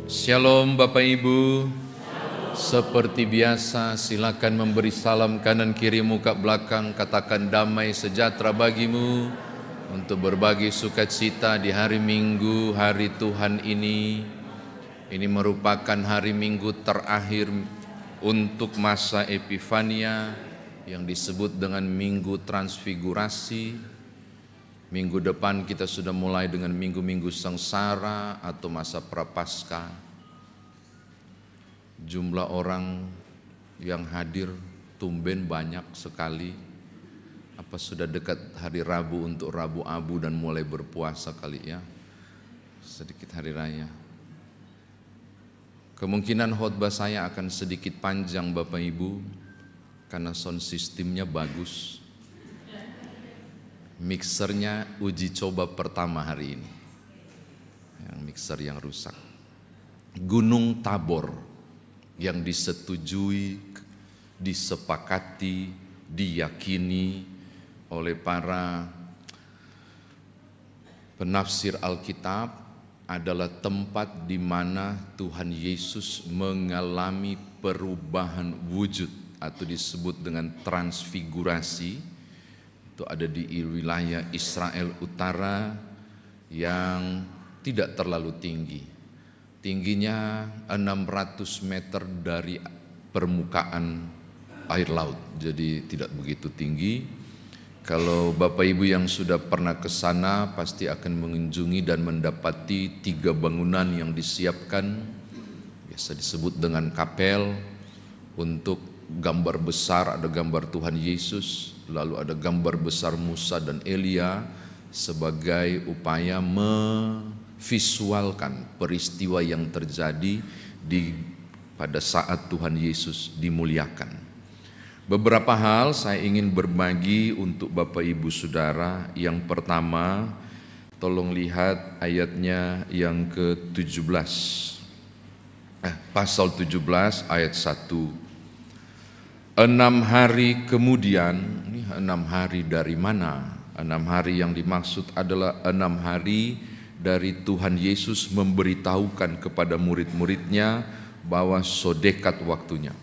Shalom Bapak Ibu. Seperti biasa silakan memberi salam kanan kiri muka belakang, katakan damai sejahtera bagimu untuk berbagi sukacita di hari Minggu, hari Tuhan ini. Ini merupakan hari Minggu terakhir untuk masa Epifania yang disebut dengan Minggu Transfigurasi. Minggu depan kita sudah mulai dengan minggu-minggu sengsara atau masa prapaskah. Jumlah orang yang hadir tumben banyak sekali. Apa sudah dekat hari Rabu untuk Rabu Abu dan mulai berpuasa kali ya? Sedikit hari raya. Kemungkinan khotbah saya akan sedikit panjang Bapak Ibu karena sound systemnya bagus. Mixernya uji coba pertama hari ini, yang mixer yang rusak. Gunung Tabor yang disetujui, disepakati, diyakini oleh para penafsir Alkitab adalah tempat di mana Tuhan Yesus mengalami perubahan wujud atau disebut dengan transfigurasi. Itu ada di wilayah Israel Utara yang tidak terlalu tinggi. Tingginya 600 meter dari permukaan air laut. Jadi tidak begitu tinggi. Kalau Bapak Ibu yang sudah pernah ke sana pasti akan mengunjungi dan mendapati 3 bangunan yang disiapkan. Biasa disebut dengan kapel. Untuk gambar besar ada gambar Tuhan Yesus. Lalu ada gambar besar Musa dan Elia sebagai upaya memvisualkan peristiwa yang terjadi pada saat Tuhan Yesus dimuliakan. Beberapa hal saya ingin berbagi untuk Bapak Ibu Saudara. Yang pertama, tolong lihat ayatnya yang ke-17. Pasal 17 ayat 1. 6 hari kemudian, ini 6 hari dari mana? 6 hari yang dimaksud adalah 6 hari dari Tuhan Yesus memberitahukan kepada murid-muridnya bahwa sodekat waktunya.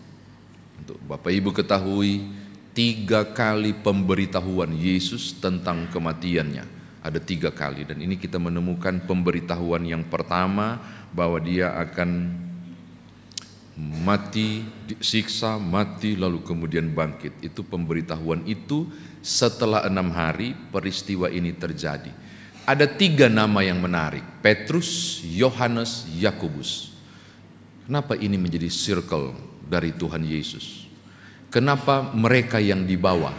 Untuk Bapak Ibu ketahui, 3 kali pemberitahuan Yesus tentang kematiannya. Ada 3 kali dan ini kita menemukan pemberitahuan yang pertama bahwa dia akan mati, disiksa, mati, lalu kemudian bangkit. Itu pemberitahuan itu setelah 6 hari peristiwa ini terjadi. Ada 3 nama yang menarik, Petrus, Yohanes, Yakobus. Kenapa ini menjadi circle dari Tuhan Yesus? Kenapa mereka yang dibawa?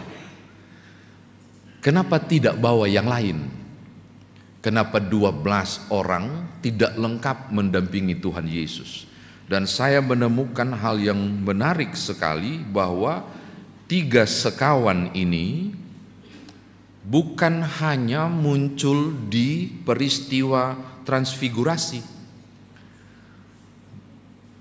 Kenapa tidak bawa yang lain? Kenapa 12 orang tidak lengkap mendampingi Tuhan Yesus? Dan saya menemukan hal yang menarik sekali bahwa 3 sekawan ini bukan hanya muncul di peristiwa transfigurasi.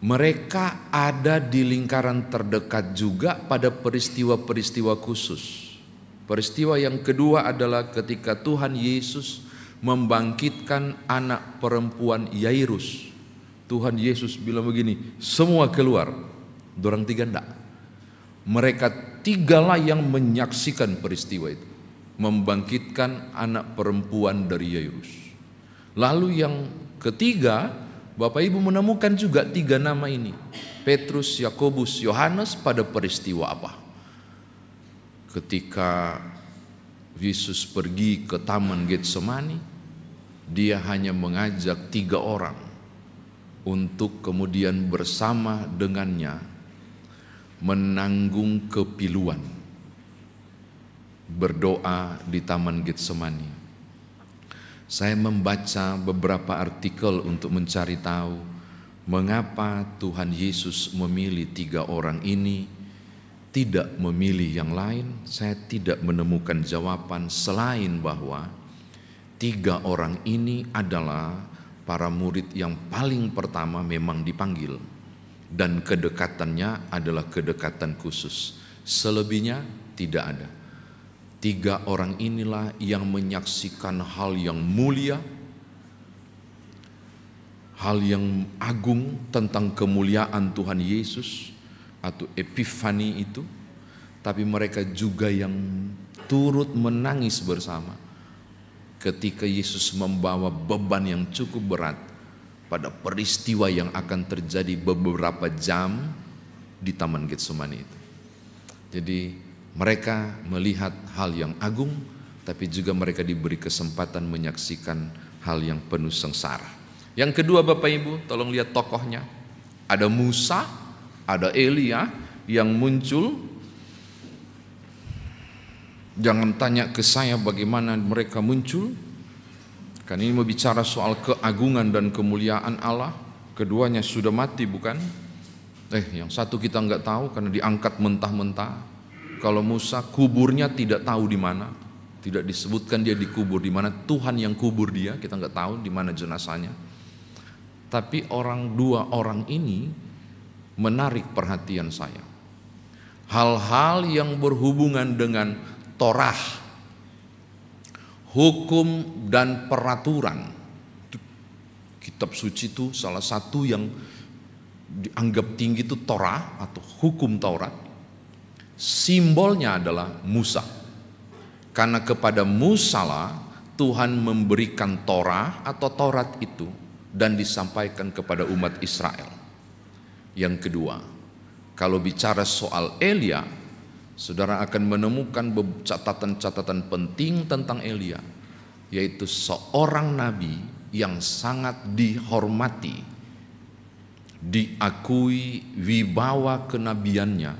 Mereka ada di lingkaran terdekat juga pada peristiwa-peristiwa khusus. Peristiwa yang kedua adalah ketika Tuhan Yesus membangkitkan anak perempuan Yairus. Tuhan Yesus bilang begini, semua keluar, dorang 3 enggak. Mereka 3 lah yang menyaksikan peristiwa itu, membangkitkan anak perempuan dari Yairus. Lalu yang ketiga, Bapak Ibu menemukan juga 3 nama ini, Petrus, Yakobus, Yohanes pada peristiwa apa? Ketika Yesus pergi ke Taman Getsemani, dia hanya mengajak 3 orang untuk kemudian bersama dengannya menanggung kepiluan, berdoa di Taman Getsemani. Saya membaca beberapa artikel untuk mencari tahu mengapa Tuhan Yesus memilih 3 orang ini, tidak memilih yang lain. Saya tidak menemukan jawaban selain bahwa 3 orang ini adalah para murid yang paling pertama memang dipanggil dan kedekatannya adalah kedekatan khusus. Selebihnya tidak ada. 3 orang inilah yang menyaksikan hal yang mulia, hal yang agung tentang kemuliaan Tuhan Yesus atau epifani itu, tapi mereka juga yang turut menangis bersama ketika Yesus membawa beban yang cukup berat pada peristiwa yang akan terjadi beberapa jam di Taman Getsemani itu. Jadi mereka melihat hal yang agung, tapi juga mereka diberi kesempatan menyaksikan hal yang penuh sengsara. Yang kedua Bapak Ibu, tolong lihat tokohnya. Ada Musa, ada Elia yang muncul. Jangan tanya ke saya bagaimana mereka muncul, kan ini mau bicara soal keagungan dan kemuliaan Allah. Keduanya sudah mati bukan? Yang satu kita nggak tahu karena diangkat mentah-mentah. Kalau Musa kuburnya tidak tahu di mana, tidak disebutkan dia dikubur di mana. Tuhan yang kubur dia, kita nggak tahu di mana jenazahnya. Tapi dua orang ini menarik perhatian saya. Hal-hal yang berhubungan dengan Torah, hukum dan peraturan. Kitab suci itu salah satu yang dianggap tinggi itu Torah atau hukum Taurat. Simbolnya adalah Musa. Karena kepada Musa lah Tuhan memberikan Torah atau Taurat itu dan disampaikan kepada umat Israel. Yang kedua, kalau bicara soal Elia, saudara akan menemukan catatan-catatan penting tentang Elia, yaitu seorang nabi yang sangat dihormati, diakui wibawa kenabiannya.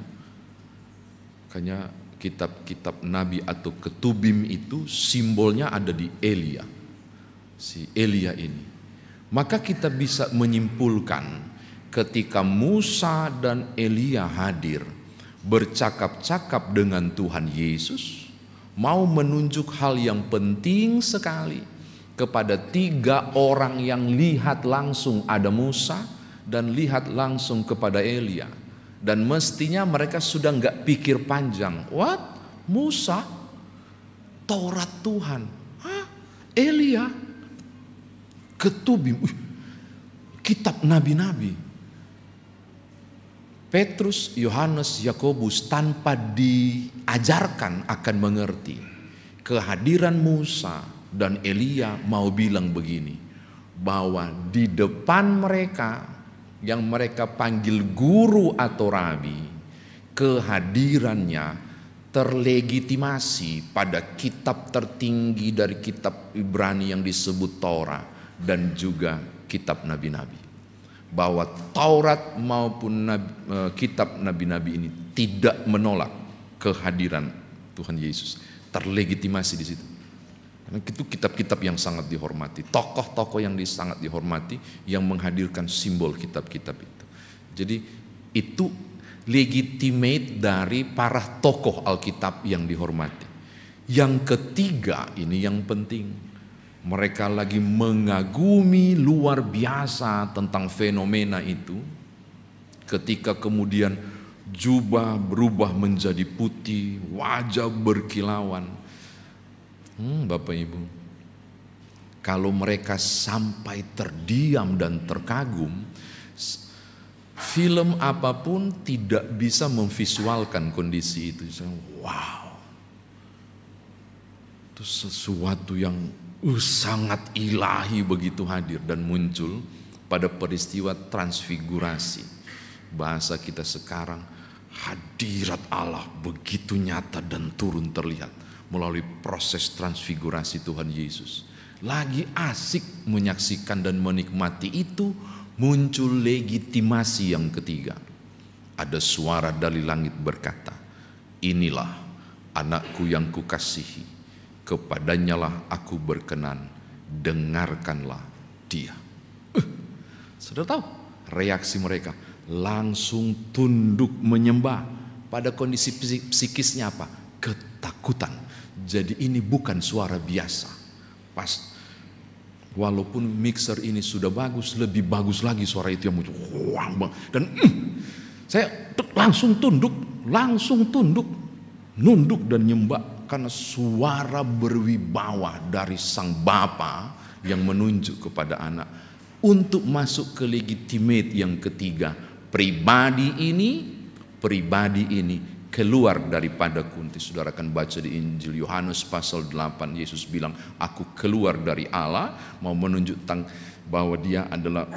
Makanya kitab-kitab nabi atau ketubim itu simbolnya ada di Elia, si Elia ini. Maka kita bisa menyimpulkan ketika Musa dan Elia hadir bercakap-cakap dengan Tuhan Yesus, mau menunjuk hal yang penting sekali kepada 3 orang yang lihat langsung ada Musa dan lihat langsung kepada Elia. Dan mestinya mereka sudah nggak pikir panjang. What? Musa? Taurat Tuhan? Elia? Ketubim? Kitab nabi-nabi. Petrus, Yohanes, Yakobus tanpa diajarkan akan mengerti. Kehadiran Musa dan Elia mau bilang begini, bahwa di depan mereka yang mereka panggil guru atau rabi, kehadirannya terlegitimasi pada kitab tertinggi dari kitab Ibrani yang disebut Torah dan juga kitab nabi-nabi. Bahwa Taurat maupun kitab nabi-nabi ini tidak menolak kehadiran Tuhan Yesus, terlegitimasi di situ. Karena itu kitab-kitab yang sangat dihormati, tokoh-tokoh yang sangat dihormati yang menghadirkan simbol kitab-kitab itu. Jadi itu legitimate dari para tokoh Alkitab yang dihormati. Yang ketiga ini yang penting. Mereka lagi mengagumi luar biasa tentang fenomena itu. Ketika kemudian jubah berubah menjadi putih, wajah berkilauan. Bapak Ibu, kalau mereka sampai terdiam dan terkagum, film apapun tidak bisa memvisualkan kondisi itu. Wow, itu sesuatu yang sangat ilahi begitu hadir dan muncul pada peristiwa transfigurasi. Bahasa kita sekarang, hadirat Allah begitu nyata dan turun terlihat melalui proses transfigurasi Tuhan Yesus. Lagi asik menyaksikan dan menikmati itu, muncul legitimasi yang ketiga. Ada suara dari langit berkata, inilah anakku yang kukasihi, kepadanyalah aku berkenan, dengarkanlah dia. Sudah tahu reaksi mereka, langsung tunduk menyembah. Pada kondisi psikisnya apa? Ketakutan. Jadi ini bukan suara biasa. Walaupun mixer ini sudah bagus, lebih bagus lagi suara itu yang muncul. Dan saya langsung tunduk, nunduk dan nyembah. Karena suara berwibawa dari sang Bapa yang menunjuk kepada anak. untuk masuk ke legitimate yang ketiga. Pribadi ini keluar daripada kunti. Saudara akan baca di Injil Yohanes pasal 8, Yesus bilang, aku keluar dari Allah, mau menunjukkan bahwa dia adalah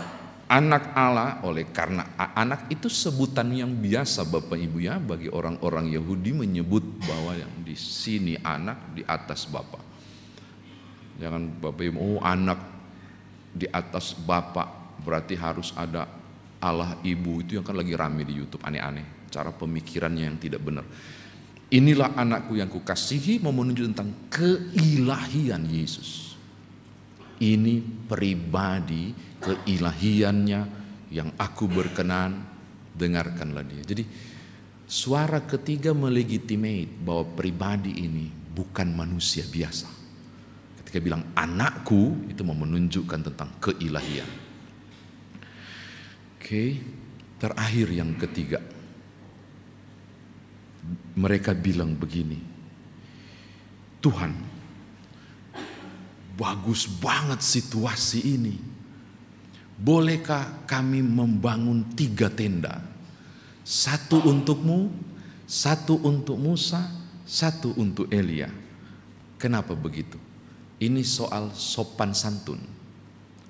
anak Allah. Oleh karena anak itu sebutan yang biasa Bapak Ibu ya, bagi orang-orang Yahudi menyebut bahwa yang di sini anak di atas Bapa. Jangan Bapak Ibu, anak di atas Bapa berarti harus ada Allah Ibu. Itu yang kan lagi rame di YouTube, aneh-aneh cara pemikirannya yang tidak benar. Inilah anakku yang kukasihi, mau menunjuk tentang keilahian Yesus. Ini pribadi keilahiannya yang aku berkenan, dengarkanlah dia. Jadi suara ketiga melegitimate bahwa pribadi ini bukan manusia biasa. Ketika bilang anakku, itu mau menunjukkan tentang keilahian. Oke, terakhir yang ketiga. Mereka bilang begini, Tuhan, bagus banget situasi ini. Bolehkah kami membangun 3 tenda? 1 untukmu, 1 untuk Musa, 1 untuk Elia. Kenapa begitu? Ini soal sopan santun.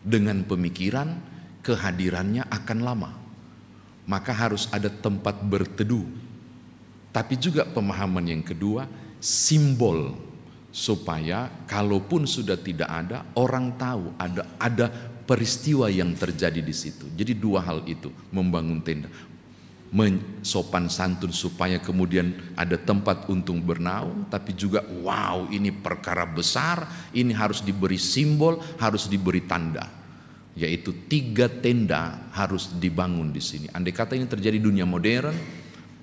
Dengan pemikiran kehadirannya akan lama, maka harus ada tempat berteduh. Tapi juga pemahaman yang kedua, simbol, supaya kalaupun sudah tidak ada, orang tahu ada peristiwa yang terjadi di situ. Jadi 2 hal itu, membangun tenda, sopan santun supaya kemudian ada tempat untuk bernaung, tapi juga wow, ini perkara besar, ini harus diberi simbol, harus diberi tanda. Yaitu 3 tenda harus dibangun di sini. Andai kata ini terjadi dunia modern,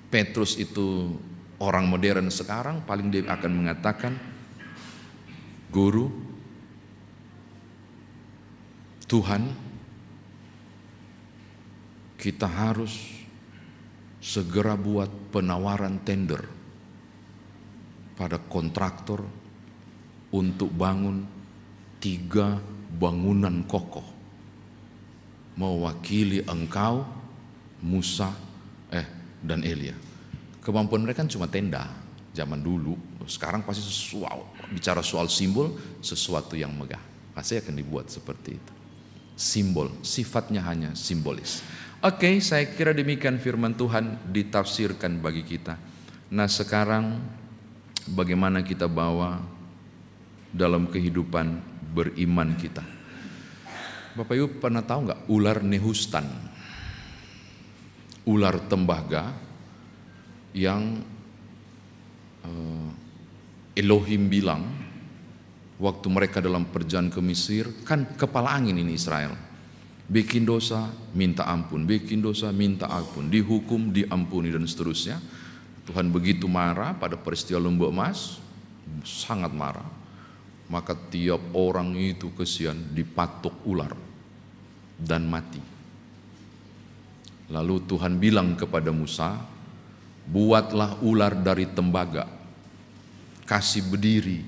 Petrus itu orang modern sekarang, paling dia akan mengatakan, Guru, Tuhan, kita harus segera buat penawaran tender pada kontraktor untuk bangun 3 bangunan kokoh, mewakili engkau, Musa, dan Elia. Kemampuan mereka kan cuma tenda zaman dulu. Sekarang pasti bicara soal simbol, sesuatu yang megah pasti akan dibuat seperti itu. Simbol, sifatnya hanya simbolis. Oke, saya kira demikian firman Tuhan ditafsirkan bagi kita. Nah sekarang bagaimana kita bawa dalam kehidupan beriman kita? Bapak Ibu pernah tahu nggak ular Nehustan? Ular tembaga yang Elohim bilang waktu mereka dalam perjalanan ke Mesir, kan kepala angin ini Israel, bikin dosa minta ampun, bikin dosa minta ampun, dihukum diampuni dan seterusnya. Tuhan begitu marah pada peristiwa lembu emas, sangat marah, maka tiap orang itu kesian dipatok ular dan mati. Lalu Tuhan bilang kepada Musa, buatlah ular dari tembaga, kasih berdiri.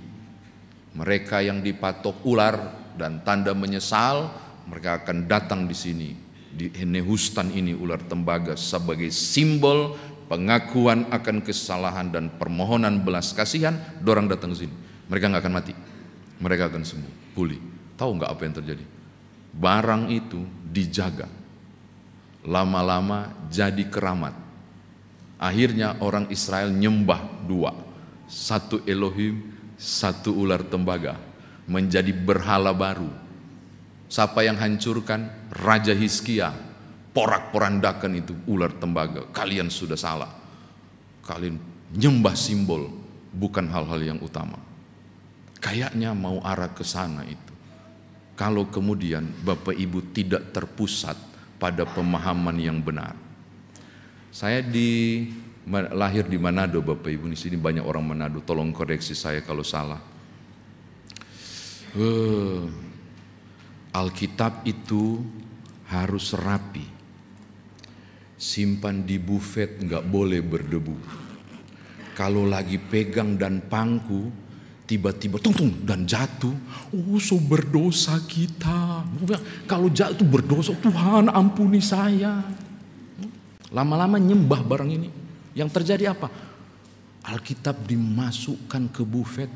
Mereka yang dipatok ular dan tanda menyesal, mereka akan datang di sini. Di Nehustan ini ular tembaga sebagai simbol pengakuan akan kesalahan dan permohonan belas kasihan. Dorang datang ke sini, mereka nggak akan mati, mereka akan sembuh, pulih. Tahu nggak apa yang terjadi? Barang itu dijaga. Lama-lama jadi keramat. Akhirnya orang Israel nyembah 2, 1 Elohim, 1 ular tembaga, menjadi berhala baru. Siapa yang hancurkan? Raja Hizkia. Porak-porandakan itu ular tembaga. Kalian sudah salah. Kalian nyembah simbol, bukan hal-hal yang utama. Kayaknya mau arah ke sana itu. Kalau kemudian Bapak Ibu tidak terpusat pada pemahaman yang benar. Saya lahir di Manado, Bapak Ibu, di sini banyak orang Manado, tolong koreksi saya kalau salah. Alkitab itu harus rapi, simpan di buffet, nggak boleh berdebu. Kalau lagi pegang dan pangku, tiba-tiba tung dan jatuh, so berdosa kita. Kalau jahat itu berdosa, Tuhan ampuni saya. Lama-lama nyembah barang ini. Yang terjadi apa? Alkitab dimasukkan ke bufet,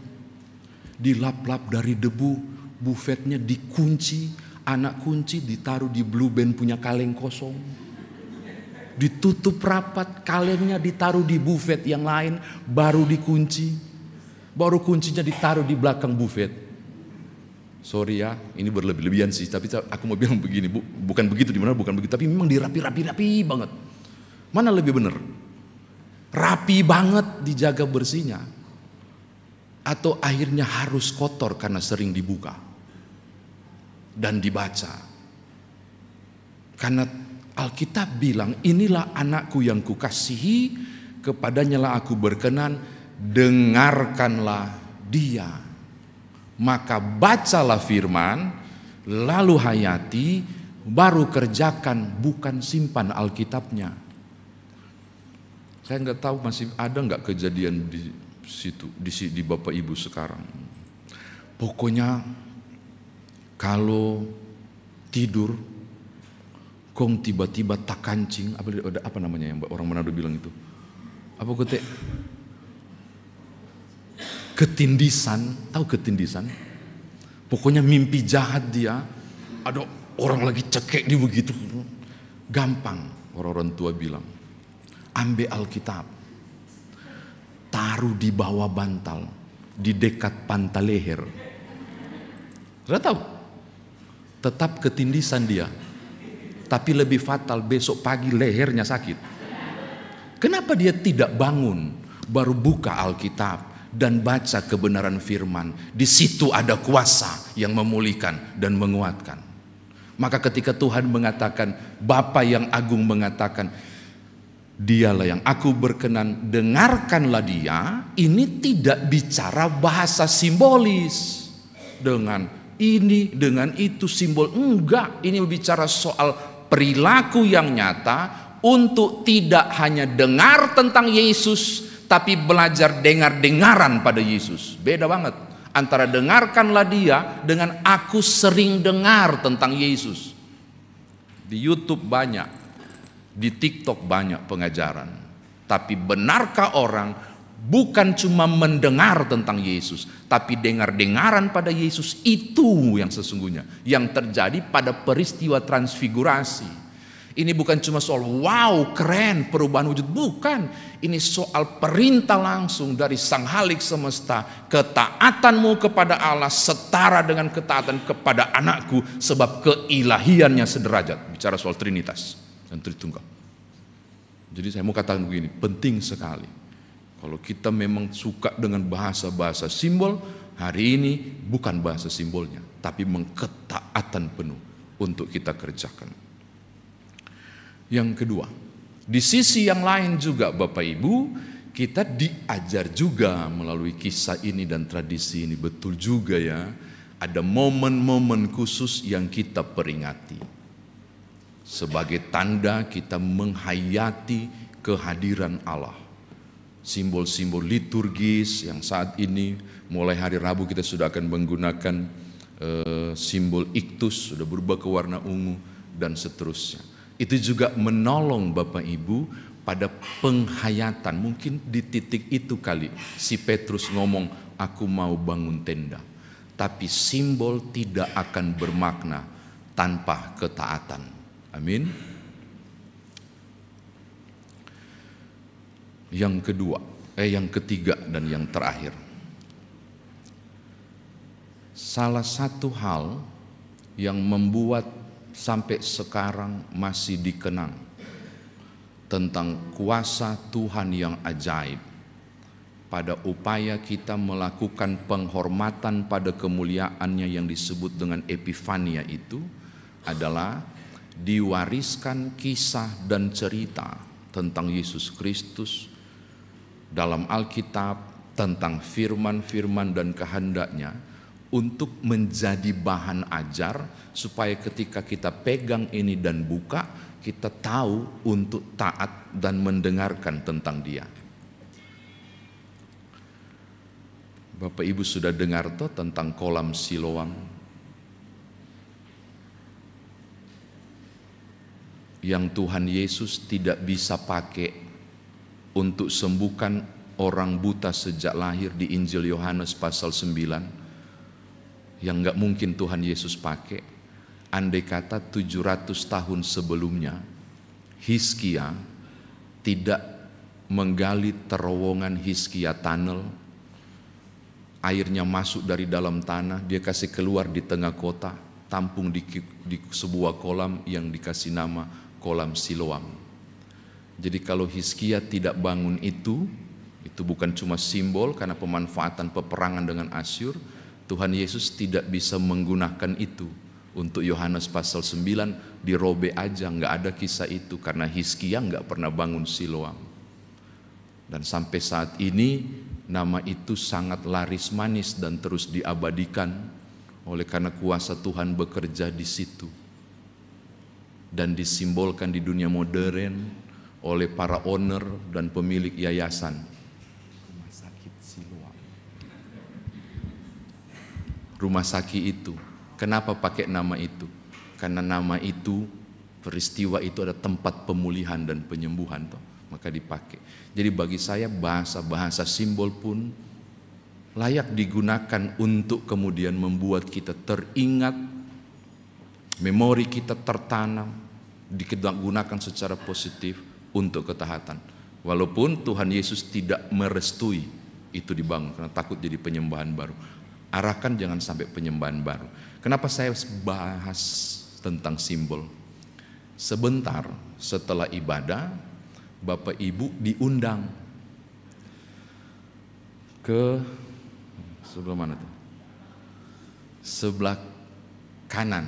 dilap-lap dari debu, bufetnya dikunci, anak kunci ditaruh di blue band punya kaleng kosong. Ditutup rapat, kalengnya ditaruh di bufet yang lain, baru dikunci. Baru kuncinya ditaruh di belakang bufet. Sorry ya, ini berlebih-lebihan sih, tapi aku mau bilang begini, Bu, bukan begitu di mana, bukan begitu, tapi memang dirapi banget. Mana lebih benar? Rapi banget dijaga bersihnya, atau akhirnya harus kotor karena sering dibuka dan dibaca. Karena Alkitab bilang, inilah anakku yang kukasihi, kepadanya lah aku berkenan, dengarkanlah dia. Maka bacalah firman, lalu hayati, baru kerjakan, bukan simpan Alkitabnya. Saya nggak tahu masih ada nggak kejadian di situ, di Bapak Ibu sekarang. Pokoknya kalau tidur, kong tiba-tiba tak kancing, apa namanya yang orang Manado bilang itu? Apa kote? Ketindisan, tahu ketindisan? Pokoknya mimpi jahat dia, ada orang lagi cekek di begitu. Gampang, orang-orang tua bilang, ambil Alkitab, taruh di bawah bantal, di dekat pantai leher. Sudah tahu? Tetap ketindisan dia, tapi lebih fatal, besok pagi lehernya sakit. Kenapa dia tidak bangun, baru buka Alkitab dan baca kebenaran firman? Di situ ada kuasa yang memulihkan dan menguatkan. Maka ketika Tuhan mengatakan, Bapa yang agung mengatakan, dialah yang aku berkenan, dengarkanlah dia, ini tidak bicara bahasa simbolis. Dengan ini, dengan itu simbol. Enggak, ini bicara soal perilaku yang nyata untuk tidak hanya dengar tentang Yesus, tapi belajar dengar-dengaran pada Yesus. Beda banget antara dengarkanlah dia dengan aku sering dengar tentang Yesus. Di YouTube banyak, di TikTok banyak pengajaran. Tapi benarkah orang bukan cuma mendengar tentang Yesus, tapi dengar-dengaran pada Yesus? Itu yang sesungguhnya yang terjadi pada peristiwa transfigurasi. Ini bukan cuma soal wow keren perubahan wujud, bukan. Ini soal perintah langsung dari Sang Halik semesta. Ketaatanmu kepada Allah setara dengan ketaatan kepada anakku, sebab keilahiannya sederajat. Bicara soal Trinitas dan Tritunggal. Jadi saya mau katakan begini, penting sekali. Kalau kita memang suka dengan bahasa-bahasa simbol, hari ini bukan bahasa simbolnya, tapi ketaatan penuh untuk kita kerjakan. Yang kedua, di sisi yang lain juga Bapak Ibu, kita diajar juga melalui kisah ini dan tradisi ini. Betul juga ya, ada momen-momen khusus yang kita peringati. Sebagai tanda kita menghayati kehadiran Allah. Simbol-simbol liturgis yang saat ini, mulai hari Rabu kita sudah akan menggunakan simbol iktus, sudah berubah ke warna ungu dan seterusnya. Itu juga menolong Bapak Ibu pada penghayatan. Mungkin di titik itu kali si Petrus ngomong, aku mau bangun tenda. Tapi simbol tidak akan bermakna tanpa ketaatan. Amin. Yang ketiga dan yang terakhir. Salah satu hal yang membuat sampai sekarang masih dikenang tentang kuasa Tuhan yang ajaib pada upaya kita melakukan penghormatan pada kemuliaannya yang disebut dengan Epifania itu adalah diwariskan kisah dan cerita tentang Yesus Kristus dalam Alkitab, tentang firman-firman dan kehendaknya, untuk menjadi bahan ajar supaya ketika kita pegang ini dan buka, kita tahu untuk taat dan mendengarkan tentang Dia. Bapak Ibu sudah dengar toh tentang kolam Siloam? yang Tuhan Yesus tidak bisa pakai untuk sembuhkan orang buta sejak lahir di Injil Yohanes pasal 9, yang nggak mungkin Tuhan Yesus pakai, andai kata 700 tahun sebelumnya Hizkia tidak menggali terowongan Hizkia Tunnel, airnya masuk dari dalam tanah, dia kasih keluar di tengah kota, tampung di sebuah kolam yang dikasih nama kolam Siloam. Jadi kalau Hizkia tidak bangun itu bukan cuma simbol karena pemanfaatan peperangan dengan Asyur, Tuhan Yesus tidak bisa menggunakan itu. Untuk Yohanes pasal 9 dirobek aja, nggak ada kisah itu karena Hizkia nggak pernah bangun Siloam. Dan sampai saat ini nama itu sangat laris manis dan terus diabadikan oleh karena kuasa Tuhan bekerja di situ. Dan disimbolkan di dunia modern oleh para owner dan pemilik yayasan. Rumah sakit Siloam. Rumah sakit itu, kenapa pakai nama itu? Karena nama itu, peristiwa itu ada tempat pemulihan dan penyembuhan, toh, maka dipakai. Jadi bagi saya bahasa-bahasa simbol pun layak digunakan untuk kemudian membuat kita teringat, memori kita tertanam, digunakan secara positif untuk ketaatan. Walaupun Tuhan Yesus tidak merestui itu dibangun karena takut jadi penyembahan baru. Arahkan jangan sampai penyembahan baru. Kenapa saya bahas tentang simbol? Sebentar setelah ibadah, Bapak Ibu diundang ke sebelah mana tuh? Sebelah kanan.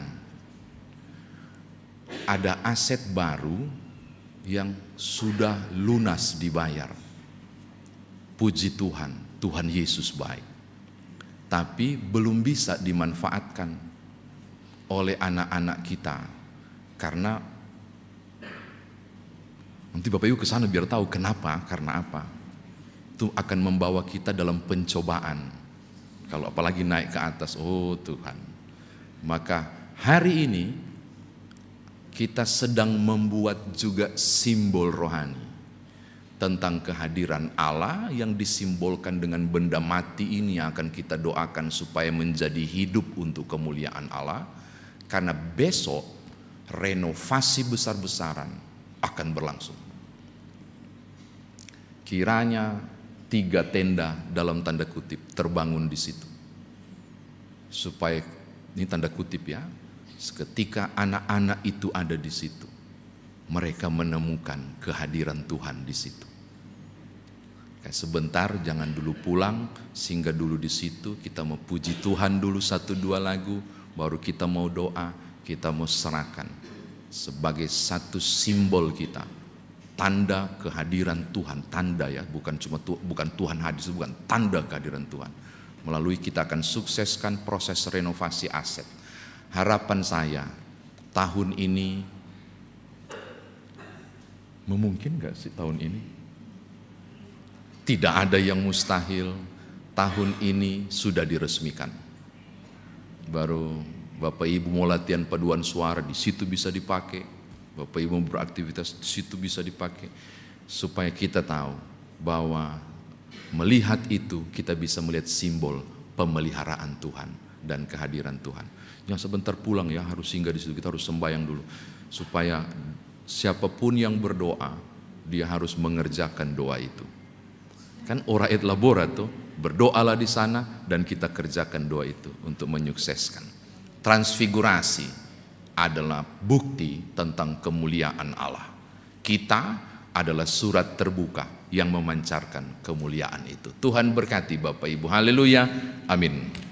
Ada aset baru yang sudah lunas dibayar. Puji Tuhan, Tuhan Yesus baik. Tapi belum bisa dimanfaatkan oleh anak-anak kita karena nanti Bapak Ibu ke sana biar tahu kenapa, karena apa. Itu akan membawa kita dalam pencobaan. Kalau apalagi naik ke atas, oh Tuhan. Maka hari ini kita sedang membuat juga simbol rohani tentang kehadiran Allah yang disimbolkan dengan benda mati ini yang akan kita doakan supaya menjadi hidup untuk kemuliaan Allah. Karena besok renovasi besar-besaran akan berlangsung. Kiranya 3 tenda dalam tanda kutip terbangun di situ. Supaya, ini tanda kutip ya, ketika anak-anak itu ada di situ, mereka menemukan kehadiran Tuhan di situ. Sebentar, jangan dulu pulang, singgah dulu di situ, kita mau puji Tuhan dulu 1-2 lagu, baru kita mau doa, kita mau serahkan sebagai satu simbol kita, tanda kehadiran Tuhan, tanda ya, bukan Tuhan hadir, bukan tanda kehadiran Tuhan. Melalui kita akan sukseskan proses renovasi aset. Harapan saya tahun ini, memungkin gak sih tahun ini? Tidak ada yang mustahil, tahun ini sudah diresmikan. Baru Bapak Ibu mau latihan paduan suara, di situ bisa dipakai. Bapak Ibu beraktivitas, di situ bisa dipakai. Supaya kita tahu bahwa melihat itu kita bisa melihat simbol pemeliharaan Tuhan dan kehadiran Tuhan. Yang sebentar pulang ya, harus singgah di situ, kita harus sembahyang dulu. Supaya siapapun yang berdoa, dia harus mengerjakan doa itu. Kan ora et labora tuh, berdoalah di sana dan kita kerjakan doa itu untuk menyukseskan. Transfigurasi adalah bukti tentang kemuliaan Allah. Kita adalah surat terbuka yang memancarkan kemuliaan itu. Tuhan berkati Bapak Ibu. Haleluya. Amin.